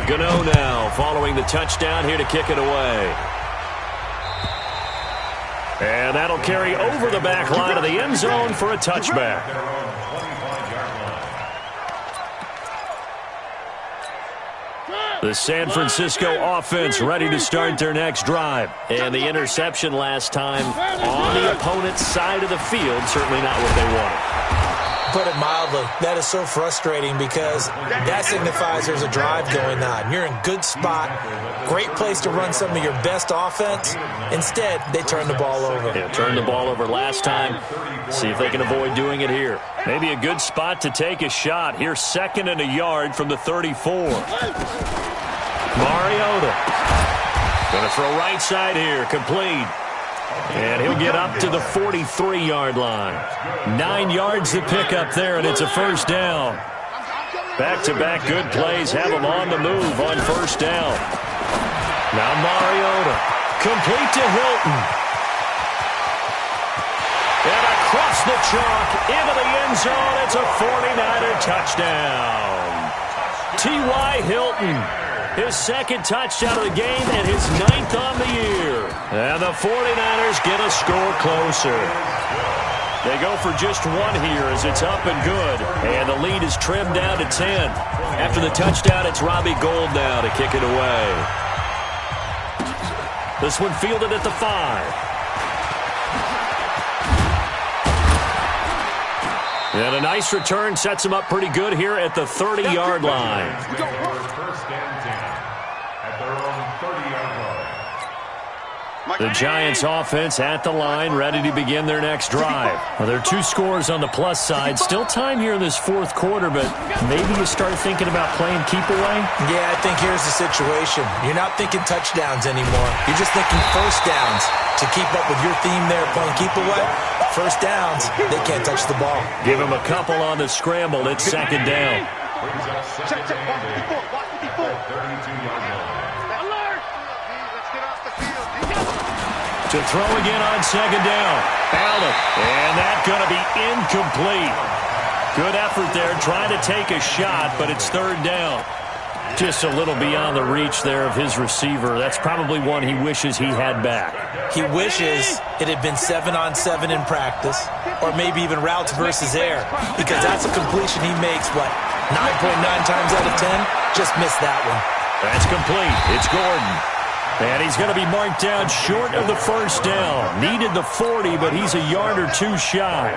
Gano now following the touchdown here to kick it away. And that'll carry over the back line of the end zone for a touchback. The San Francisco offense ready to start their next drive. And the interception last time on the opponent's side of the field, certainly not what they wanted. Put it mildly, that is so frustrating because that signifies there's a drive going on. You're in good spot, great place to run some of your best offense. Instead, they turn the ball over. Yeah, turned the ball over last time. See if they can avoid doing it here. Maybe a good spot to take a shot. Here's 2nd and a yard from the 34. Mariota. Going to throw right side here, complete. And he'll get up to the 43-yard line. 9 yards to pick up there, and it's a 1st down. Back-to-back good plays have him on the move on 1st down. Now Mariota. Complete to Hilton. And across the chalk into the end zone. It's a 49er touchdown. T.Y. Hilton. His 2nd touchdown of the game and his 9th on the year. And the 49ers get a score closer. They go for just 1 here as it's up and good. And the lead is trimmed down to 10. After the touchdown, it's Robbie Gould now to kick it away. This one fielded at the 5. And a nice return sets him up pretty good here at the 30-yard line. First and 10 at their own 30-yard line. The Giants offense at the line, ready to begin their next drive. Well, there are 2 scores on the plus side. Still time here in this 4th quarter, but maybe you start thinking about playing keep away? Yeah, I think here's the situation. You're not thinking touchdowns anymore. You're just thinking 1st downs. To keep up with your theme there, playing keep away, 1st downs, they can't touch the ball. Give him a couple on the scramble. It's 2nd down. Check, check, watch 54, watch 54. 32-yard line. Alert! Let's get off the field. To throw again on 2nd down. Allen. And that's going to be incomplete. Good effort there, trying to take a shot, but it's 3rd down. Just a little beyond the reach there of his receiver. That's probably one he wishes he had back. He wishes it had been 7-on-7 in practice, or maybe even routes versus air, because that's a completion he makes, 9.9 times out of 10? Just missed that one. That's complete. It's Gordon. And he's going to be marked down short of the first down. Needed the 40, but he's a yard or two shy.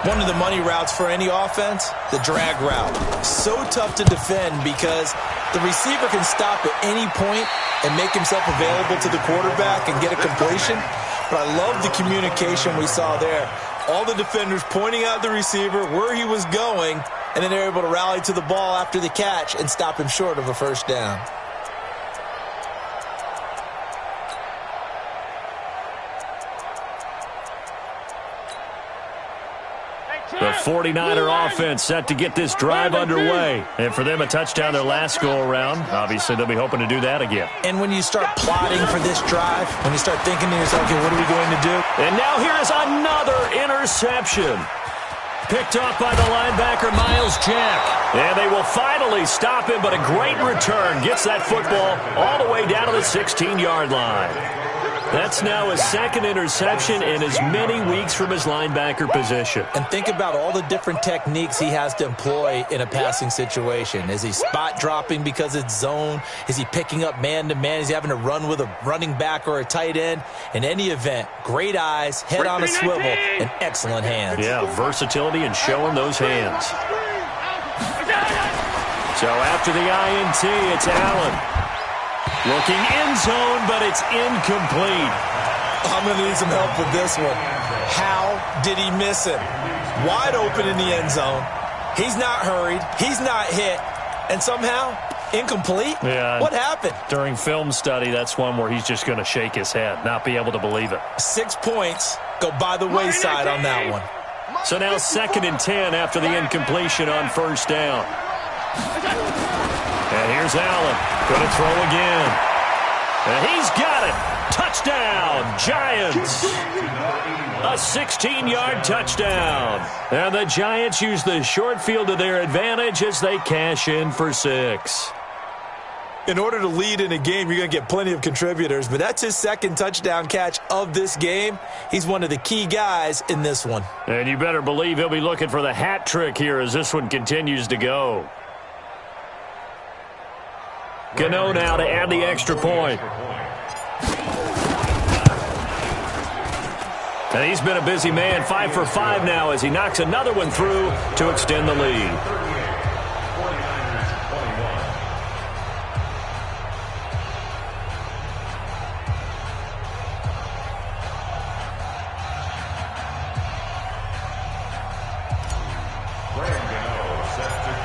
One of the money routes for any offense, the drag route. So tough to defend because the receiver can stop at any point and make himself available to the quarterback and get a completion. But I love the communication we saw there. All the defenders pointing out the receiver, where he was going, and then they're able to rally to the ball after the catch and stop him short of a first down. The 49er offense set to get this drive underway. And for them, a touchdown their last go-around. Obviously, they'll be hoping to do that again. And when you start plotting for this drive, when you start thinking to yourself, okay, what are we going to do? And now here is another interception. Picked off by the linebacker, Miles Jack. And they will finally stop him, but a great return gets that football all the way down to the 16-yard line. That's now his second interception in as many weeks from his linebacker position. And think about all the different techniques he has to employ in a passing situation. Is he spot dropping because it's zone? Is he picking up man-to-man? Is he having to run with a running back or a tight end? In any event, great eyes, head on a swivel, and excellent hands. Yeah, versatility and showing those hands. So after the INT, it's Allen. Looking end zone, but it's incomplete. I'm going to need some help with this one. How did he miss him? Wide open in the end zone. He's not hurried. He's not hit. And somehow, incomplete? Yeah. What happened? During film study, that's one where he's just going to shake his head, not be able to believe it. 6 points go by the wayside on that one. So now 2nd and 10 after the incompletion on first down. And here's Allen. Going to throw again. And he's got it. Touchdown, Giants. A 16-yard touchdown. And the Giants use the short field to their advantage as they cash in for 6. In order to lead in a game, you're going to get plenty of contributors, but that's his second touchdown catch of this game. He's one of the key guys in this one. And you better believe he'll be looking for the hat trick here as this one continues to go. Gano now to add the extra point. And he's been a busy man, 5 for 5 now as he knocks another one through to extend the lead.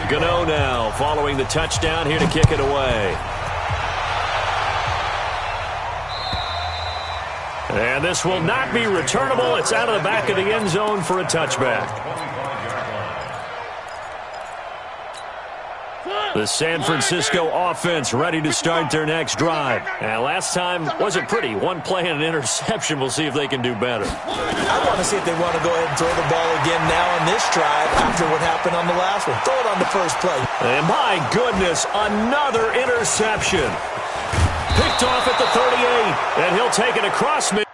Gano now following the touchdown here to kick it away. And this will not be returnable. It's out of the back of the end zone for a touchback. The San Francisco offense ready to start their next drive. And last time wasn't pretty. One play and an interception. We'll see if they can do better. I want to see if they want to go ahead and throw the ball again now on this drive after what happened on the last one. Throw it on the first play. And my goodness, another interception. Picked off at the 38, and he'll take it across mid.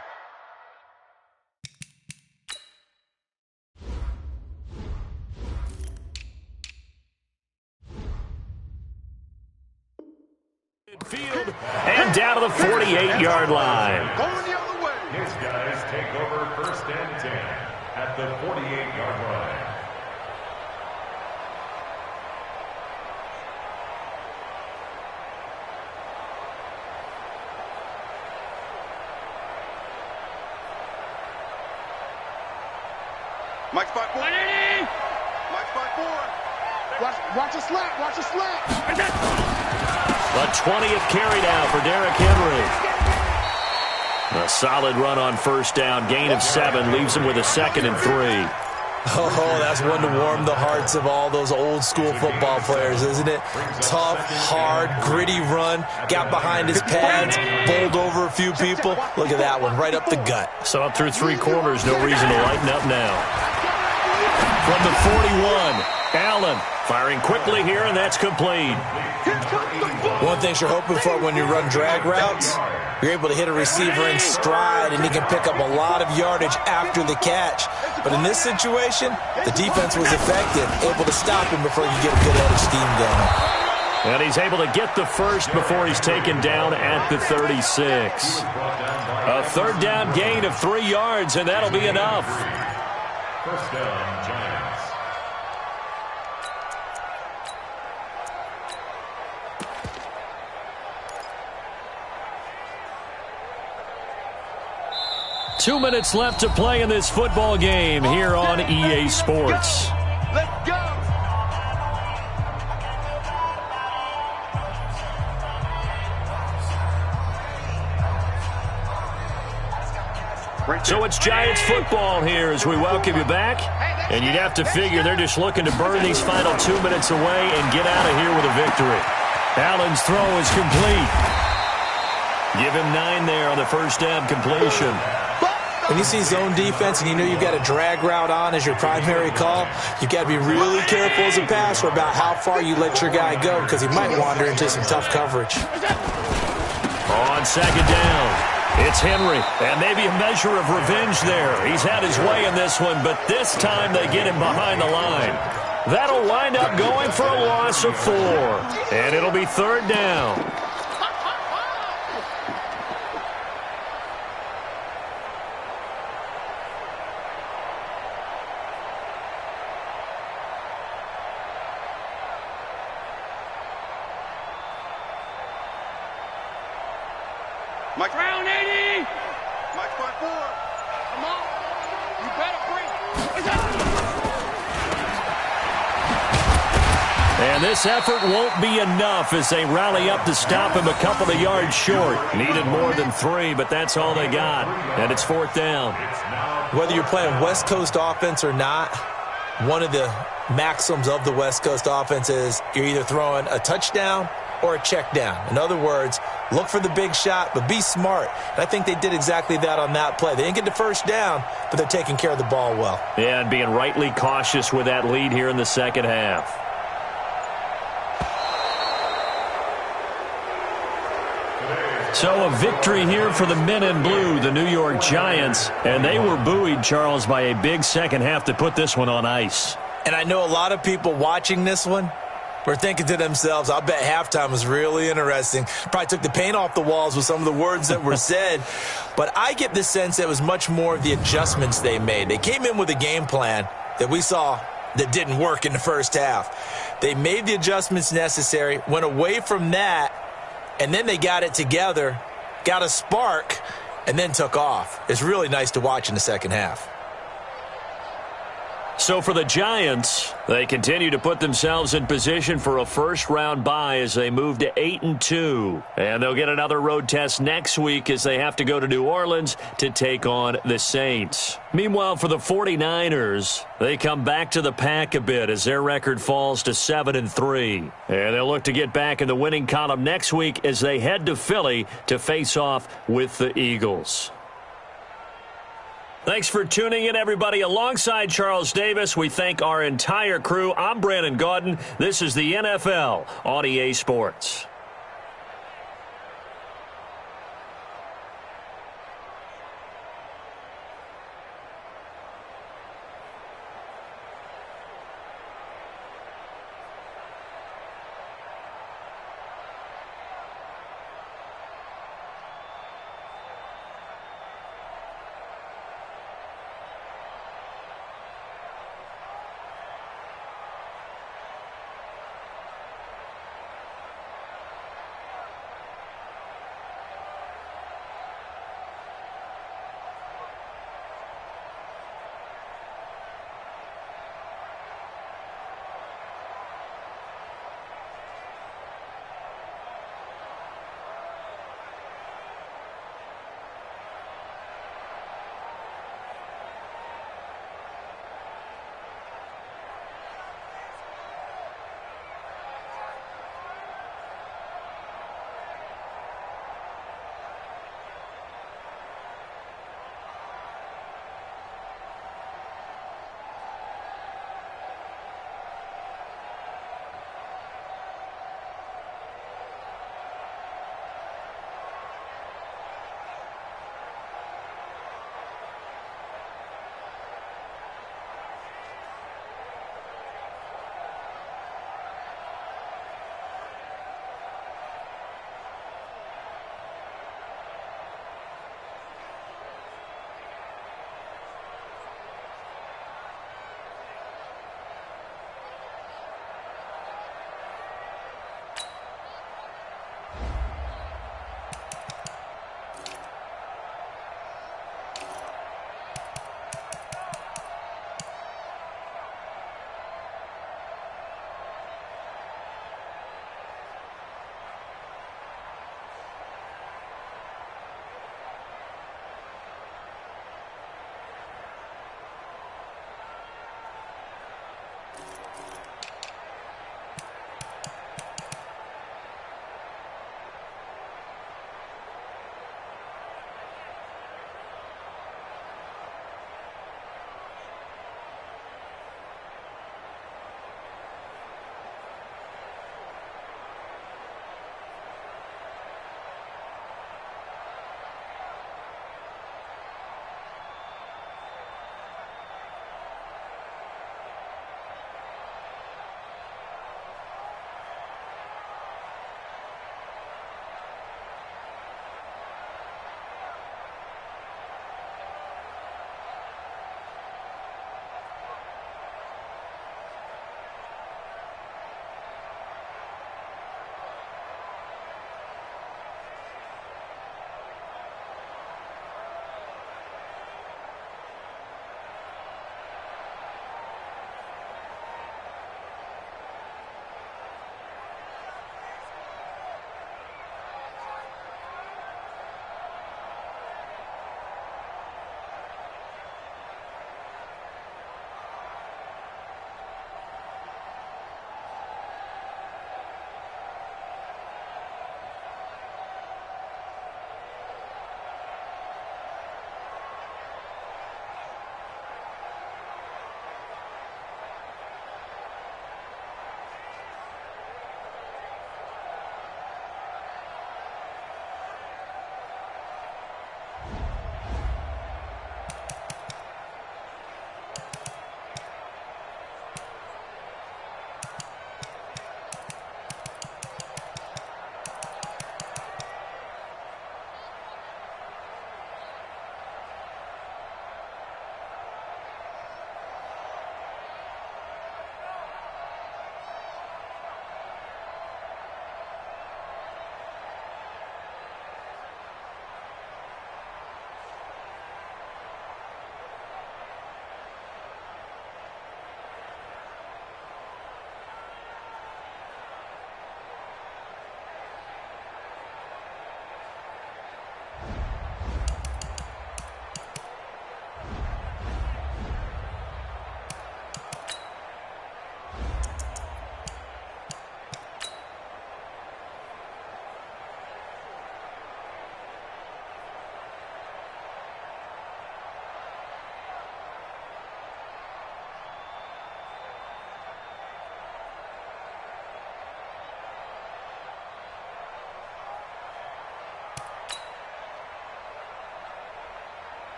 Field and down to the 48-yard line. His guys take over 1st and 10 at the 48-yard line. Mike spot 4. Mike spot 4. Watch a slap. Watch a slap. The 20th carry now for Derrick Henry. A solid run on first down. Gain of 7 leaves him with a 2nd and 3. Oh, that's one to warm the hearts of all those old school football players, isn't it? Tough, hard, gritty run. Got behind his pads, bowled over a few people. Look at that one, right up the gut. So up through 3 quarters, no reason to lighten up now. From the 41, Allen firing quickly here, and that's complete. One thing you're hoping for when you run drag routes, you're able to hit a receiver in stride, and he can pick up a lot of yardage after the catch. But in this situation, the defense was effective, able to stop him before you get a good head of steam going. And he's able to get the first before he's taken down at the 36. A third down gain of 3 yards, and that'll be enough. First down, Giants. Two minutes left to play in this football game here on EA Sports. Let's go. So it's Giants football here as we welcome you back. And you'd have to figure they're just looking to burn these final 2 minutes away and get out of here with a victory. Allen's throw is complete. Give him 9 there on the first down completion. When you see zone defense and you know you've got a drag route on as your primary call, you've got to be really careful as a passer about how far you let your guy go because he might wander into some tough coverage. On second down, it's Henry, and maybe a measure of revenge there. He's had his way in this one, but this time they get him behind the line. That'll wind up going for a loss of 4, and it'll be third down. Mike round 80. Mike front 4. Come on. You better bring it. And this effort won't be enough as they rally up to stop him a couple of yards short. Needed more than 3, but that's all they got. And it's fourth down. Whether you're playing West Coast offense or not, one of the maxims of the West Coast offense is you're either throwing a touchdown or a check down. In other words, look for the big shot, but be smart. And I think they did exactly that on that play. They didn't get the first down, but they're taking care of the ball well. Yeah, and being rightly cautious with that lead here in the second half. So a victory here for the men in blue, the New York Giants. And they were buoyed, Charles, by a big second half to put this one on ice. And I know a lot of people watching this one were thinking to themselves, I'll bet halftime was really interesting. Probably took the paint off the walls with some of the words that were said. But I get the sense that it was much more of the adjustments they made. They came in with a game plan that we saw that didn't work in the first half. They made the adjustments necessary, went away from that, and then they got it together, got a spark, and then took off. It's really nice to watch in the second half. So for the Giants, they continue to put themselves in position for a first-round bye as they move to 8-2. And they'll get another road test next week as they have to go to New Orleans to take on the Saints. Meanwhile, for the 49ers, they come back to the pack a bit as their record falls to 7-3. And they'll look to get back in the winning column next week as they head to Philly to face off with the Eagles. Thanks for tuning in, everybody. Alongside Charles Davis, we thank our entire crew. I'm Brandon Gaudin. This is the NFL on EA Sports.